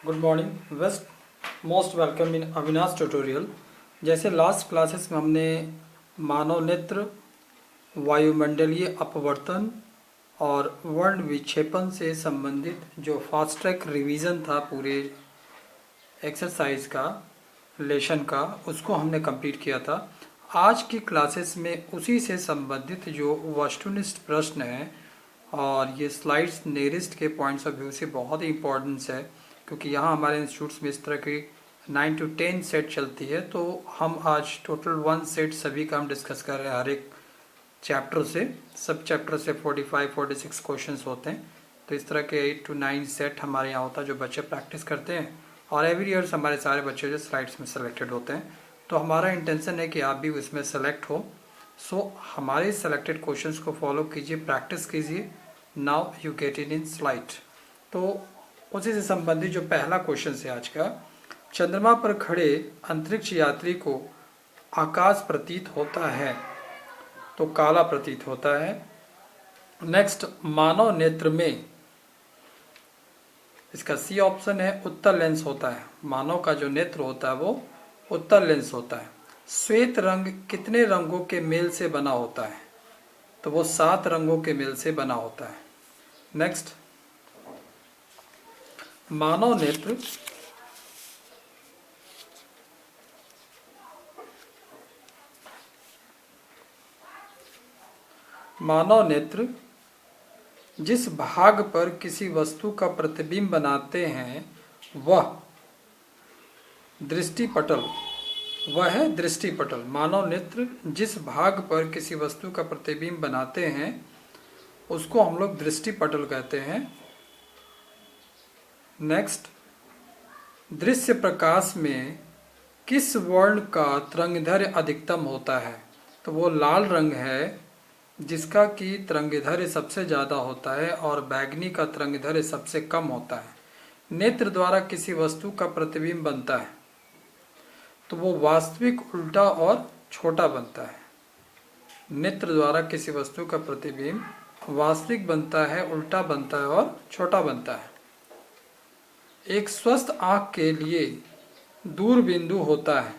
Good morning वेस्ट most welcome in Avinash tutorial. जैसे last classes में हमने मानव नेत्र, वायुमंडलीय अपवर्तन और वर्ण विक्षेपण से संबंधित जो फास्ट ट्रैक रिवीजन था पूरे एक्सरसाइज का, लेशन का, उसको हमने कंप्लीट किया था। आज की क्लासेस में उसी से संबंधित जो वस्तुनिष्ठ प्रश्न है, और ये स्लाइड्स नेरिस्ट के पॉइंट्स ऑफ व्यू से बहुत ही इंपॉर्टेंस है, क्योंकि यहाँ हमारे इंस्टीट्यूट्स में इस तरह की 9 to 10 सेट चलती है। तो हम आज टोटल 1 सेट सभी का हम डिस्कस कर रहे हैं। हर एक चैप्टर से, सब चैप्टर से 45-46 क्वेश्चंस होते हैं। तो इस तरह के 8 to 9 सेट हमारे यहाँ होता है जो बच्चे प्रैक्टिस करते हैं, और एवरी ईयर हमारे सारे बच्चे जो स्लाइड्स में सेलेक्टेड होते हैं। तो हमारा इंटेंशन है कि आप भी उसमें सेलेक्ट हो। सो हमारे सेलेक्टेड क्वेश्चंस को फॉलो कीजिए, प्रैक्टिस कीजिए। Now you get it in slide. तो उसी से संबंधित जो पहला क्वेश्चन है आज का, चंद्रमा पर खड़े अंतरिक्ष यात्री को आकाश प्रतीत होता है तो काला प्रतीत होता है। नेक्स्ट, मानव नेत्र में, इसका सी ऑप्शन है, उत्तल लेंस होता है। मानव का जो नेत्र होता है वो उत्तल लेंस होता है। श्वेत रंग कितने रंगों के मेल से बना होता है? तो वो 7 रंगों के मेल से बना होता है। नेक्स्ट, मानव नेत्र जिस भाग पर किसी वस्तु का प्रतिबिंब बनाते हैं वह दृष्टिपटल, वह है दृष्टिपटल। मानव नेत्र जिस भाग पर किसी वस्तु का प्रतिबिंब बनाते हैं उसको हम लोग दृष्टिपटल कहते हैं। नेक्स्ट, दृश्य प्रकाश में किस वर्ण का तरंगदैर्घ्य अधिकतम होता है? तो वो लाल रंग है जिसका कि तरंगदैर्घ्य सबसे ज़्यादा होता है, और बैंगनी का तरंगदैर्घ्य सबसे कम होता है। नेत्र द्वारा किसी वस्तु का प्रतिबिंब बनता है तो वो वास्तविक, उल्टा और छोटा बनता है। नेत्र द्वारा किसी वस्तु का प्रतिबिंब वास्तविक बनता है, उल्टा बनता है और छोटा बनता है। एक स्वस्थ आंख के लिए दूर बिंदु होता है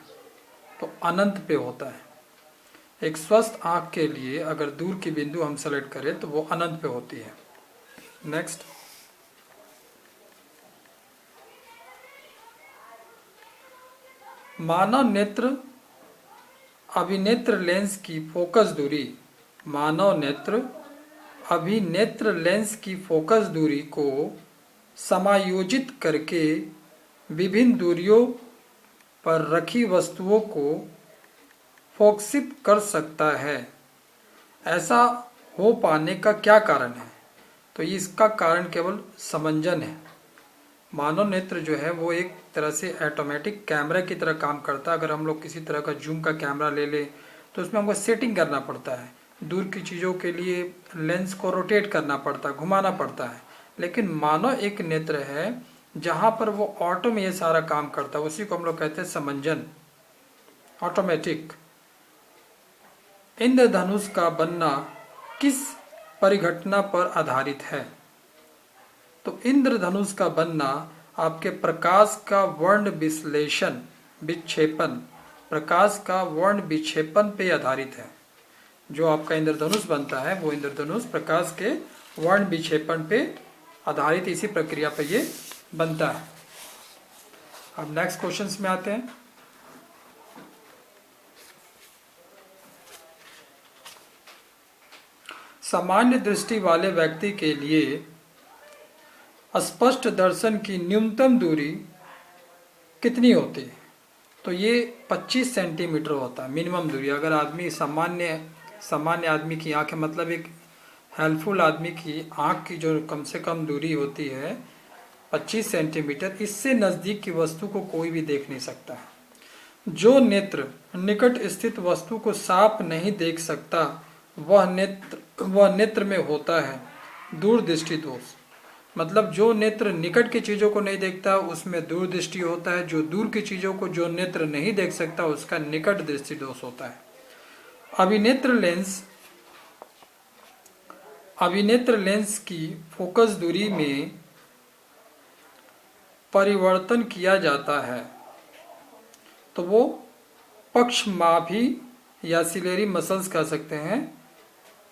तो अनंत पे होता है। एक स्वस्थ आंख के लिए अगर दूर की बिंदु हम सेलेक्ट करें तो वो अनंत पे होती है। नेक्स्ट, मानव नेत्र अभिनेत्र लेंस की फोकस दूरी, मानव नेत्र अभिनेत्र लेंस की फोकस दूरी को समायोजित करके विभिन्न दूरियों पर रखी वस्तुओं को फोकसित कर सकता है। ऐसा हो पाने का क्या कारण है? तो इसका कारण केवल समंजन है। मानव नेत्र जो है वो एक तरह से ऑटोमेटिक कैमरा की तरह काम करता है। अगर हम लोग किसी तरह का जूम का कैमरा ले लें तो उसमें हमको सेटिंग करना पड़ता है, दूर की चीज़ों के लिए लेंस को रोटेट करना पड़ता है, घुमाना पड़ता है। लेकिन मानव एक नेत्र है जहाँ पर वो ऑटो में ये सारा काम करता है, उसी को हम लोग कहते हैं समंजन, ऑटोमेटिक। इंद्रधनुष का बनना किस परिघटना पर आधारित है? तो इंद्रधनुष का बनना आपके प्रकाश का वर्ण विश्लेषण, विक्षेपण, प्रकाश का वर्ण विक्षेपण पे आधारित है। जो आपका इंद्रधनुष बनता है वो इंद्रधनुष प्रकाश के वर्ण विक्षेपण पे आधारित, इसी प्रक्रिया पे ये बनता है। अब नेक्स्ट क्वेश्चंस में आते हैं। सामान्य दृष्टि वाले व्यक्ति के लिए स्पष्ट दर्शन की न्यूनतम दूरी कितनी होती है? तो ये 25 सेंटीमीटर होता है मिनिमम दूरी। अगर आदमी सामान्य आदमी की आंख है, मतलब एक हेल्पफुल आदमी की आंख की जो कम से कम दूरी होती है 25 सेंटीमीटर, इससे नज़दीक की वस्तु को कोई भी देख नहीं सकता है। जो नेत्र निकट स्थित वस्तु को साफ नहीं देख सकता वह नेत्र में होता है दूरदृष्टि दोष। मतलब जो नेत्र निकट की चीज़ों को नहीं देखता उसमें दूरदृष्टि होता है। जो दूर की चीज़ों को जो नेत्र नहीं देख सकता उसका निकट दृष्टि दोष होता है। अभिनेत्र लेंस की फोकस दूरी में परिवर्तन किया जाता है तो वो पक्षमाभी या सिलेरी मसल्स कह सकते हैं,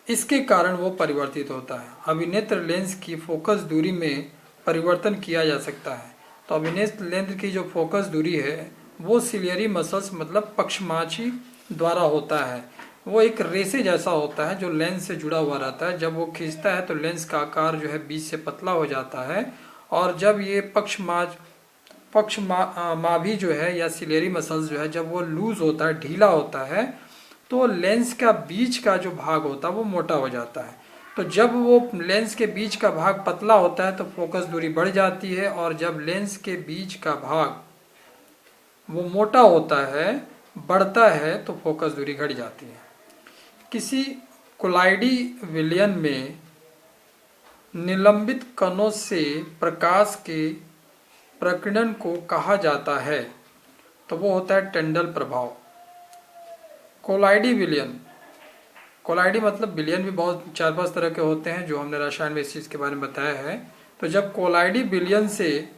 इसके कारण वो परिवर्तित होता है। अभिनेत्र लेंस की फोकस दूरी में परिवर्तन किया जा सकता है। तो अभिनेत्र लेंस की जो फोकस दूरी है वो सिलियरी मसल्स मतलब पक्षमाची द्वारा होता है। वो एक रेसे जैसा होता है जो लेंस से जुड़ा हुआ रहता है। जब वो खींचता है तो लेंस का आकार जो है बीच से पतला हो जाता है, और जब ये पक्षमाभी जो है या सिलेरी मसल्स जो है जब वो लूज होता है, ढीला होता है, तो लेंस का बीच का जो भाग होता है वो मोटा हो जाता है। तो जब वो लेंस के बीच का भाग पतला होता है तो फोकस दूरी बढ़ जाती है, और जब लेंस के बीच का भाग वो मोटा होता है, बढ़ता है, तो फोकस दूरी घट जाती है। किसी कोलाइडी विलयन में निलंबित कणों से प्रकाश के प्रकीर्णन को कहा जाता है तो वो होता है टेंडल प्रभाव। कोलाइडी विलयन, कोलाइडी मतलब विलयन भी बहुत 4-5 तरह के होते हैं जो हमने रसायन में इस चीज़ के बारे में बताया है। तो जब कोलाइडी विलयन से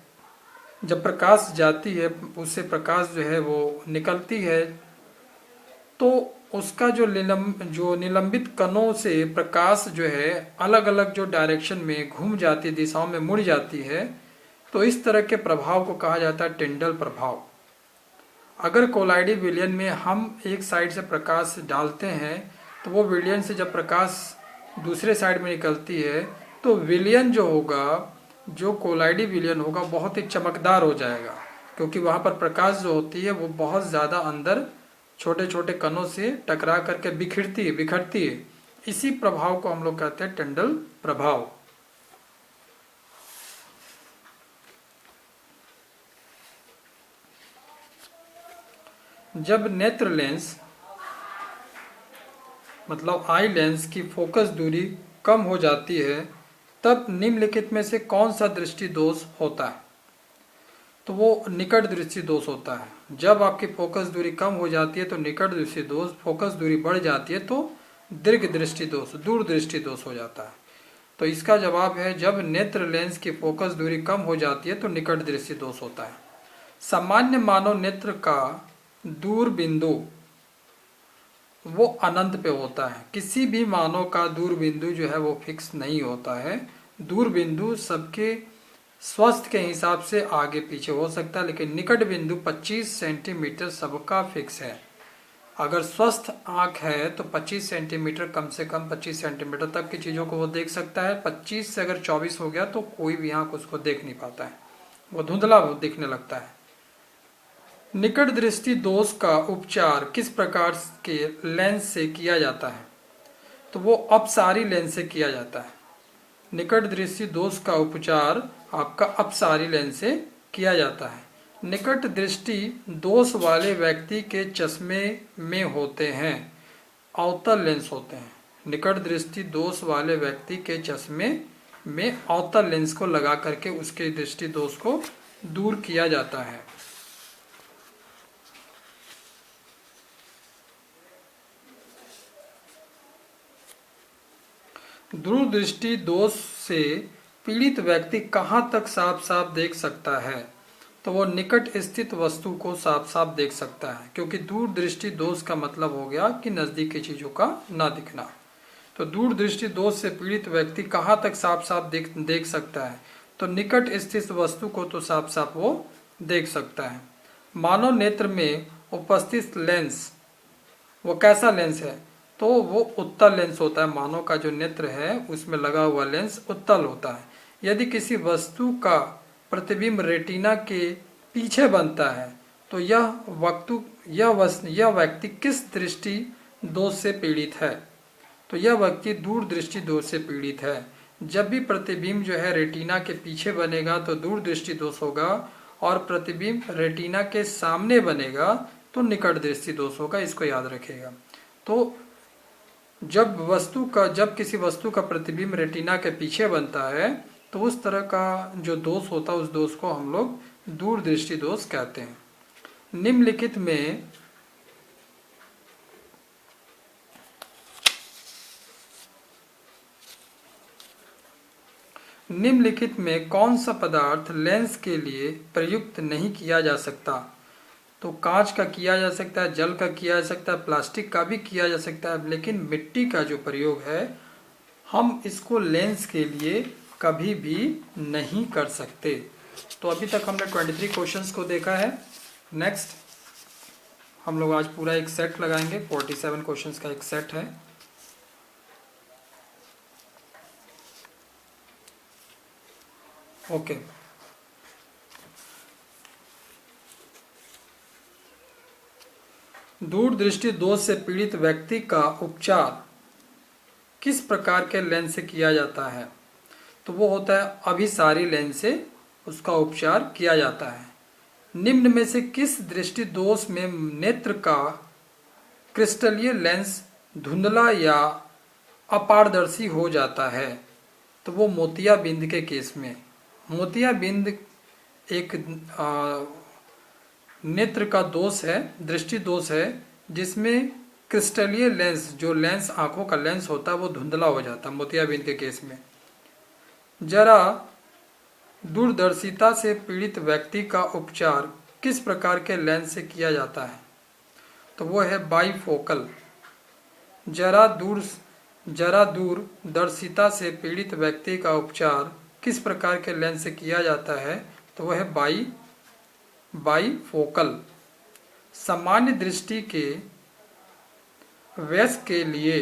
जब प्रकाश जाती है, उससे प्रकाश जो है वो निकलती है, तो उसका जो निलंबित कणों से प्रकाश जो है अलग अलग जो डायरेक्शन में घूम जाती है, दिशाओं में मुड़ जाती है, तो इस तरह के प्रभाव को कहा जाता है टिंडल प्रभाव। अगर कोलाइडी विलयन में हम एक साइड से प्रकाश डालते हैं तो वो विलयन से जब प्रकाश दूसरे साइड में निकलती है तो विलयन जो होगा, जो कोलाइडी विलयन होगा, बहुत ही चमकदार हो जाएगा, क्योंकि वहाँ पर प्रकाश जो होती है वो बहुत ज़्यादा अंदर छोटे छोटे कणों से टकरा करके बिखरती है। इसी प्रभाव को हम लोग कहते हैं टिंडल प्रभाव। जब नेत्र लेंस मतलब आई लेंस की फोकस दूरी कम हो जाती है तब निम्नलिखित में से कौन सा दृष्टि दोष होता है? तो वो निकट दृष्टि दोष होता है। जब आपकी फोकस दूरी कम हो जाती है तो निकट दृष्टि दोष, फोकस दूरी बढ़ जाती है तो दीर्घ दृष्टि दोष, दूर दृष्टि दोष हो जाता है। तो इसका जवाब है जब नेत्र लेंस की फोकस दूरी कम हो जाती है तो निकट दृष्टि दोष होता है। सामान्य मानव नेत्र का दूर बिंदु वो अनंत पे होता है। किसी भी मानव का दूर बिंदु जो है वो फिक्स नहीं होता है। दूर बिंदु सबके स्वास्थ्य के हिसाब से आगे पीछे हो सकता है, लेकिन निकट बिंदु 25 सेंटीमीटर सबका फिक्स है। अगर स्वस्थ आंख है तो 25 सेंटीमीटर, कम से कम 25 सेंटीमीटर तक की चीज़ों को वो देख सकता है। 25 से अगर 24 हो गया तो कोई भी आंख उसको देख नहीं पाता है, वो धुंधला दिखने लगता है। निकट दृष्टि दोष का उपचार किस प्रकार के लेंस से किया जाता है? तो वो अपसारी लेंस से किया जाता है। निकट दृष्टि दोष का उपचार आपका अपसारी लेंस से किया जाता है। निकट दृष्टि दोष वाले व्यक्ति के चश्मे में होते हैं अवतल लेंस होते हैं। निकट दृष्टि दोष वाले व्यक्ति के चश्मे में अवतल लेंस को लगा करके उसके दृष्टि दोष को दूर किया जाता है। दूरदृष्टि दोष से पीड़ित व्यक्ति कहाँ तक साफ साफ देख सकता है? तो वो निकट स्थित वस्तु को साफ साफ देख सकता है, क्योंकि दूरदृष्टि दोष का मतलब हो गया कि नजदीक की चीजों का ना दिखना। तो दूरदृष्टि दोष से पीड़ित व्यक्ति कहाँ तक साफ साफ देख सकता है? तो निकट स्थित वस्तु को तो साफ साफ वो देख सकता है। मानव नेत्र में उपस्थित लेंस वो कैसा लेंस है? तो वो उत्तल लेंस होता है। मानव का जो नेत्र है उसमें लगा हुआ लेंस उत्तल होता है। यदि किसी वस्तु का प्रतिबिंब रेटिना के पीछे बनता है तो यह व्यक्ति किस दृष्टि दोष से पीड़ित है? तो यह व्यक्ति दूर दृष्टि दोष से पीड़ित है। जब भी प्रतिबिंब जो है रेटिना के पीछे बनेगा तो दूर दृष्टि दोष होगा, और प्रतिबिंब रेटिना के सामने बनेगा तो निकट दृष्टि दोष होगा। इसको याद रखिएगा। तो जब किसी वस्तु का प्रतिबिंब रेटिना के पीछे बनता है तो उस तरह का जो दोष होता है उस दोष को हम लोग दूर दृष्टि दोष कहते हैं। निम्नलिखित निम्नलिखित में कौन सा पदार्थ लेंस के लिए प्रयुक्त नहीं किया जा सकता? तो कांच का किया जा सकता है, जल का किया जा सकता है, प्लास्टिक का भी किया जा सकता है, लेकिन मिट्टी का जो प्रयोग है हम इसको लेंस के लिए कभी भी नहीं कर सकते। तो अभी तक हमने 23 क्वेश्चंस को देखा है। नेक्स्ट हम लोग आज पूरा एक सेट लगाएंगे, 47 क्वेश्चंस का एक सेट है। ओके दूरदृष्टि दोष से पीड़ित व्यक्ति का उपचार किस प्रकार के लेंस से किया जाता है? तो वो होता है अभिसारी लेंस से उसका उपचार किया जाता है। निम्न में से किस दृष्टि दोष में नेत्र का क्रिस्टलीय लेंस धुंधला या अपारदर्शी हो जाता है? तो वो मोतियाबिंद के केस में। मोतियाबिंद एक नेत्र का दोष है, दृष्टि दोष है, जिसमें क्रिस्टलीय लेंस, जो लेंस आंखों का लेंस होता है, वो धुंधला हो जाता है मोतियाबिंद के केस में। जरा दूरदर्शिता से पीड़ित व्यक्ति का उपचार किस प्रकार के लेंस से किया जाता है? तो वो है बाइफोकल। जरा दूरदर्शिता से पीड़ित व्यक्ति का उपचार किस प्रकार के लेंस से किया जाता है? तो वह है बाइफोकल। सामान्य दृष्टि के वयस्क के लिए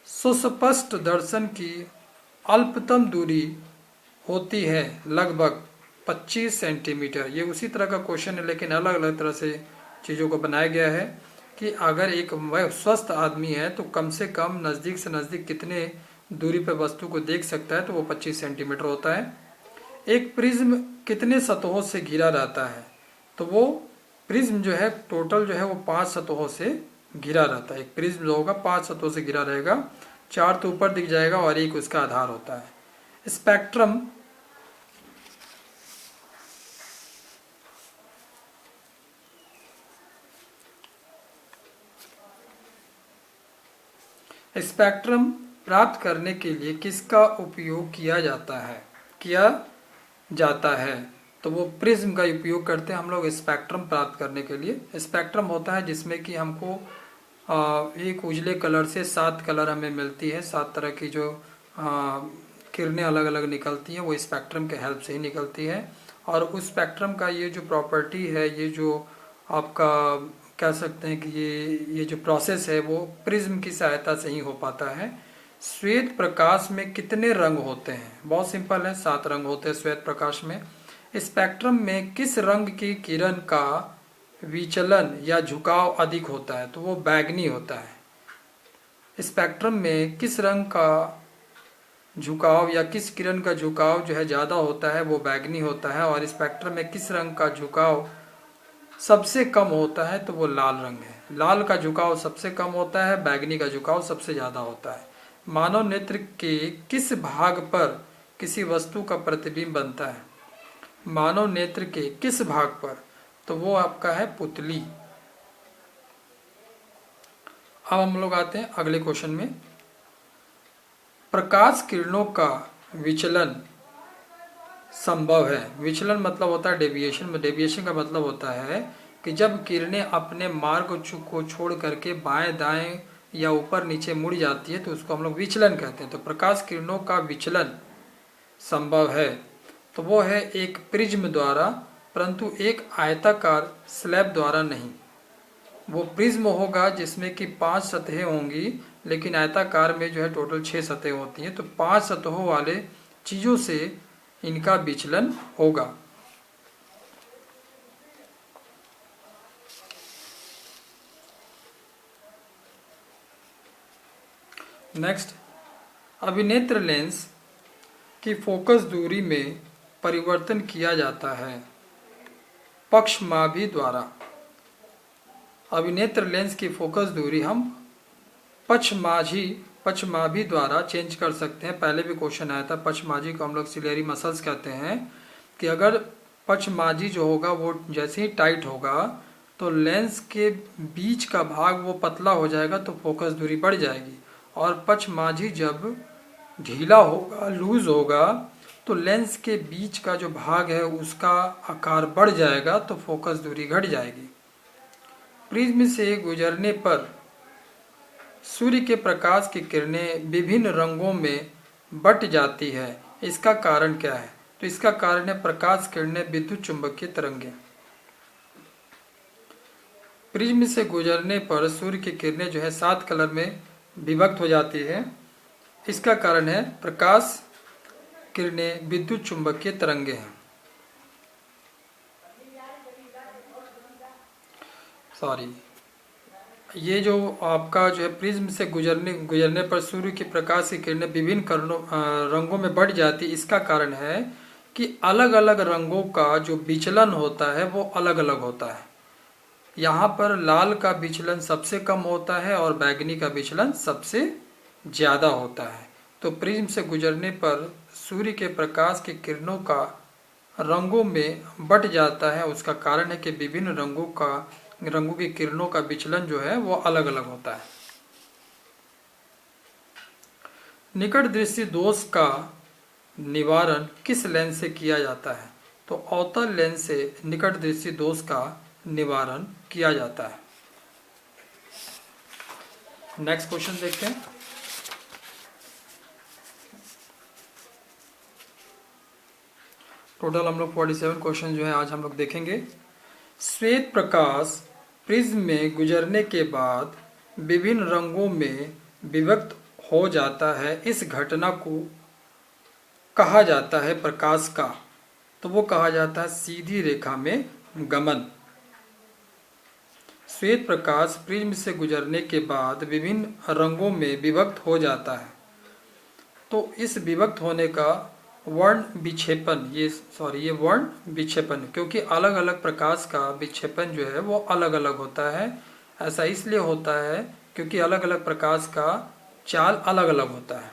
सुस्पष्ट दर्शन की अल्पतम दूरी होती है लगभग 25 सेंटीमीटर। ये उसी तरह का क्वेश्चन है, लेकिन अलग अलग तरह से चीज़ों को बनाया गया है कि अगर एक वह स्वस्थ आदमी है तो कम से कम नज़दीक से नज़दीक कितने दूरी पर वस्तु को देख सकता है, तो वो 25 सेंटीमीटर होता है। एक प्रिज्म कितने सतहों से घिरा रहता है? तो वो प्रिज्म जो है टोटल जो है वो 5 सतहों से घिरा रहता है। एक प्रिज्म जो होगा 5 सतहों से घिरा रहेगा, 4 तो ऊपर दिख जाएगा और एक उसका आधार होता है। स्पेक्ट्रम प्राप्त करने के लिए किसका उपयोग किया जाता है? तो वो प्रिज्म का उपयोग करते हैं हम लोग स्पेक्ट्रम प्राप्त करने के लिए। स्पेक्ट्रम होता है जिसमें कि हमको एक उजले कलर से 7 कलर हमें मिलती है, 7 तरह की जो किरणें अलग अलग निकलती हैं, वो स्पेक्ट्रम के हेल्प से ही निकलती है। और उस स्पेक्ट्रम का ये जो प्रॉपर्टी है, ये जो आपका कह सकते हैं कि ये जो प्रोसेस है वो प्रिज्म की सहायता से ही हो पाता है। श्वेत प्रकाश में कितने रंग होते हैं? बहुत सिंपल है, 7 रंग होते हैं श्वेत प्रकाश में। स्पेक्ट्रम में किस रंग की किरण का विचलन या झुकाव अधिक होता है? तो वो बैंगनी होता है। स्पेक्ट्रम में किस रंग का झुकाव या किस किरण का झुकाव जो है ज़्यादा होता है? वो बैंगनी होता है। और स्पेक्ट्रम में किस रंग का झुकाव सबसे कम होता है? तो वो लाल रंग है। लाल का झुकाव सबसे कम होता है, बैंगनी का झुकाव सबसे ज़्यादा होता है। मानव नेत्र के किस भाग पर किसी वस्तु का प्रतिबिंब बनता है? मानव नेत्र के किस भाग पर? तो वो आपका है पुतली। अब हम लोग आते हैं अगले क्वेश्चन में। प्रकाश किरणों का विचलन संभव है। विचलन मतलब होता है डेविएशन। डेविएशन का मतलब होता है कि जब किरणें अपने मार्ग को छोड़ करके बाएं दाएं या ऊपर नीचे मुड़ जाती है तो उसको हम लोग विचलन कहते हैं। तो प्रकाश किरणों का विचलन संभव है, तो वो है एक प्रिज्म द्वारा, परंतु एक आयताकार स्लैब द्वारा नहीं। वो प्रिज्म होगा जिसमें कि 5 सतहें होंगी, लेकिन आयताकार में जो है टोटल 6 सतहें होती हैं। तो 5 सतहों वाले चीज़ों से इनका विचलन होगा। नेक्स्ट, अभिनेत्र लेंस की फोकस दूरी में परिवर्तन किया जाता है पक्षमाभी द्वारा। अभिनेत्र लेंस की फोकस दूरी हम पक्षमाभी द्वारा चेंज कर सकते हैं। पहले भी क्वेश्चन आया था, पक्षमाजी को हम लोग सिलेरी मसल्स कहते हैं, कि अगर पक्षमाजी जो होगा वो जैसे ही टाइट होगा तो लेंस के बीच का भाग वो पतला हो जाएगा, तो फोकस दूरी बढ़ जाएगी। और पक्षमाजी जब ढीला होगा, लूज होगा, तो लेंस के बीच का जो भाग है उसका आकार बढ़ जाएगा, तो फोकस दूरी घट जाएगी। प्रिज्म से गुजरने पर सूर्य के प्रकाश की किरणें विभिन्न रंगों में बट जाती है, इसका कारण क्या है? तो इसका कारण है प्रकाश किरणें विद्युत चुंबकीय तरंगें। प्रिज्म से गुजरने पर सूर्य की किरणें जो है 7 कलर में विभक्त हो जाती है, इसका कारण है प्रकाश किरणें विद्युत चुंबकीय तरंगें हैं। सॉरी, ये जो आपका जो है प्रिज्म से गुजरने पर सूर्य की प्रकाश की किरणें विभिन्न रंगों में बढ़ जाती, इसका कारण है कि अलग अलग रंगों का जो विचलन होता है वो अलग अलग होता है। यहाँ पर लाल का विचलन सबसे कम होता है और बैंगनी का विचलन सबसे ज़्यादा होता है। तो प्रिज्म से गुजरने पर सूर्य के प्रकाश की किरणों का रंगों में बट जाता है, उसका कारण है कि विभिन्न रंगों की किरणों का विचलन जो है वो अलग अलग होता है। निकट दृष्टि दोष का निवारण किस लेंस से किया जाता है? तो अवतल लेंस से निकट दृष्टि दोष का निवारण किया जाता है। नेक्स्ट क्वेश्चन देखते हैं। टोटल हम लोग 47 क्वेश्चन जो है आज हम लोग देखेंगे। श्वेत प्रकाश प्रिज्म में गुजरने के बाद विभिन्न रंगों में विभक्त हो जाता है, इस घटना को कहा जाता है प्रकाश का, तो वो कहा जाता है सीधी रेखा में गमन। श्वेत प्रकाश प्रिज्म से गुजरने के बाद विभिन्न रंगों में विभक्त हो जाता है, तो इस विभक्त होने का वर्ण विक्षेपन, ये वर्ण विक्षेपन, क्योंकि अलग अलग प्रकाश का विक्षेपन जो है वो अलग अलग होता है। ऐसा इसलिए होता है क्योंकि अलग अलग प्रकाश का चाल अलग अलग होता है।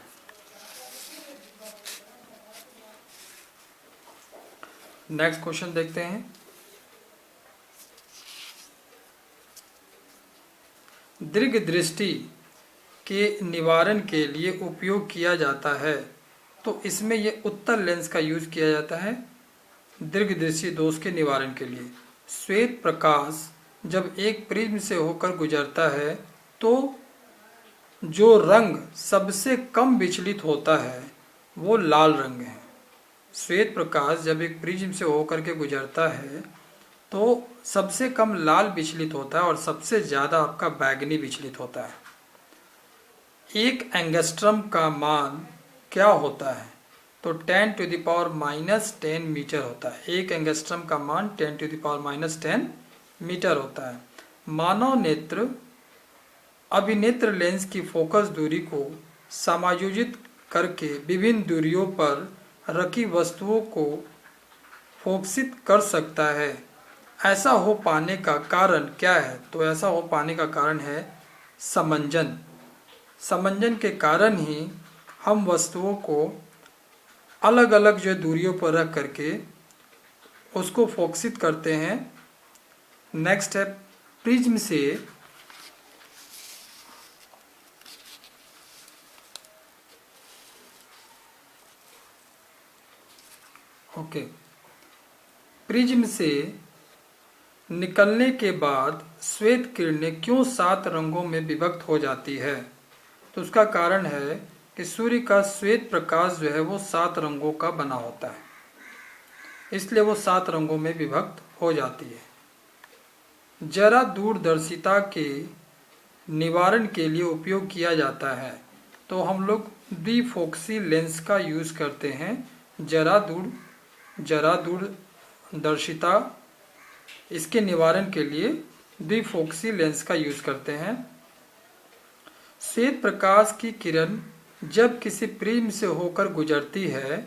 नेक्स्ट क्वेश्चन देखते हैं। दीर्घ दृष्टि के निवारण के लिए उपयोग किया जाता है, तो इसमें ये उत्तल लेंस का यूज किया जाता है दीर्घ दृष्टि दोष के निवारण के लिए। श्वेत प्रकाश जब एक प्रिज्म से होकर गुजरता है तो जो रंग सबसे कम विचलित होता है वो लाल रंग है। श्वेत प्रकाश जब एक प्रिज्म से होकर के गुजरता है तो सबसे कम लाल विचलित होता है और सबसे ज़्यादा आपका बैंगनी विचलित होता है। एक एंगस्ट्रम का मान क्या होता है? तो 10⁻⁻10 मीटर होता है। एक एंगस्ट्रम का मान 10⁻⁻10 मीटर होता है। मानव नेत्र अभिनेत्र लेंस की फोकस दूरी को समायोजित करके विभिन्न दूरियों पर रखी वस्तुओं को फोकसित कर सकता है। ऐसा हो पाने का कारण क्या है? तो ऐसा हो पाने का कारण है समंजन। समंजन के कारण ही हम वस्तुओं को अलग अलग जो दूरियों पर रख करके उसको फोकसित करते हैं। नेक्स्ट है प्रिज्म से प्रिज्म से निकलने के बाद श्वेत किरणें क्यों 7 रंगों में विभक्त हो जाती है? तो उसका कारण है कि सूर्य का श्वेत प्रकाश जो है वो 7 रंगों का बना होता है, इसलिए वो 7 रंगों में विभक्त हो जाती है। जरा दूरदर्शिता के निवारण के लिए उपयोग किया जाता है, तो हम लोग द्विफोक्सी लेंस का यूज करते हैं। जरा दूरदर्शिता, इसके निवारण के लिए द्विफोक्सी लेंस का यूज करते हैं। श्वेत प्रकाश की किरण जब किसी प्रिज्म से होकर गुजरती है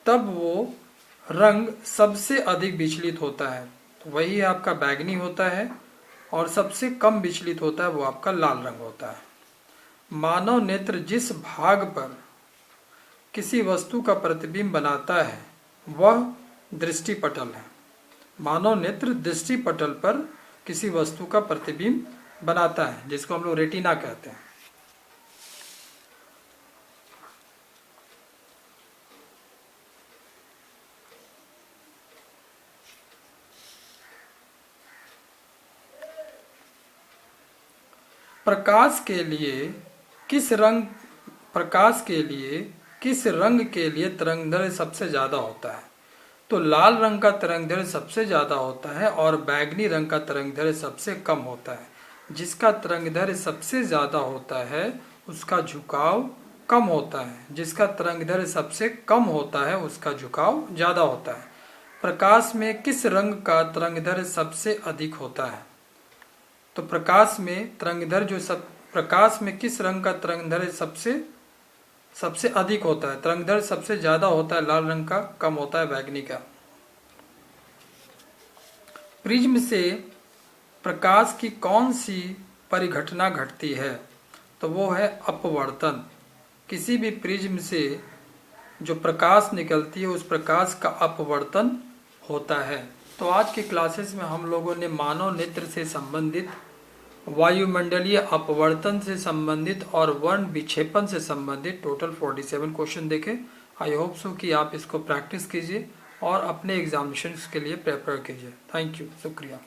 तब वो रंग सबसे अधिक विचलित होता है, तो वही आपका बैंगनी होता है, और सबसे कम विचलित होता है वो आपका लाल रंग होता है। मानव नेत्र जिस भाग पर किसी वस्तु का प्रतिबिंब बनाता है वह दृष्टिपटल है। मानव नेत्र दृष्टिपटल पर किसी वस्तु का प्रतिबिंब बनाता है, जिसको हम लोग रेटिना कहते हैं। प्रकाश के लिए किस रंग के लिए तरंगदैर्घ्य सबसे ज़्यादा होता है? तो लाल रंग का तरंगदैर्घ्य सबसे ज़्यादा होता है और बैगनी रंग का तरंगदैर्घ्य सबसे कम होता है। जिसका तरंगदैर्घ्य सबसे ज़्यादा होता है उसका झुकाव कम होता है, जिसका तरंगदैर्घ्य सबसे कम होता है उसका झुकाव ज़्यादा होता है। प्रकाश में किस रंग का तरंगदैर्घ्य सबसे अधिक होता है? तो प्रकाश में किस रंग का तरंगदैर्घ्य सबसे अधिक होता है? तरंगदैर्घ्य सबसे ज़्यादा होता है लाल रंग का, कम होता है बैगनी का। प्रिज्म से प्रकाश की कौन सी परिघटना घटती है? तो वो है अपवर्तन। किसी भी प्रिज्म से जो प्रकाश निकलती है उस प्रकाश का अपवर्तन होता है। तो आज के क्लासेस में हम लोगों ने मानव नेत्र से संबंधित, वायुमंडलीय अपवर्तन से संबंधित और वर्ण विक्षेपण से संबंधित टोटल 47 क्वेश्चन देखे। आई होप सो कि आप इसको प्रैक्टिस कीजिए और अपने एग्जामिनेशंस के लिए प्रिपेयर कीजिए। थैंक यू, शुक्रिया।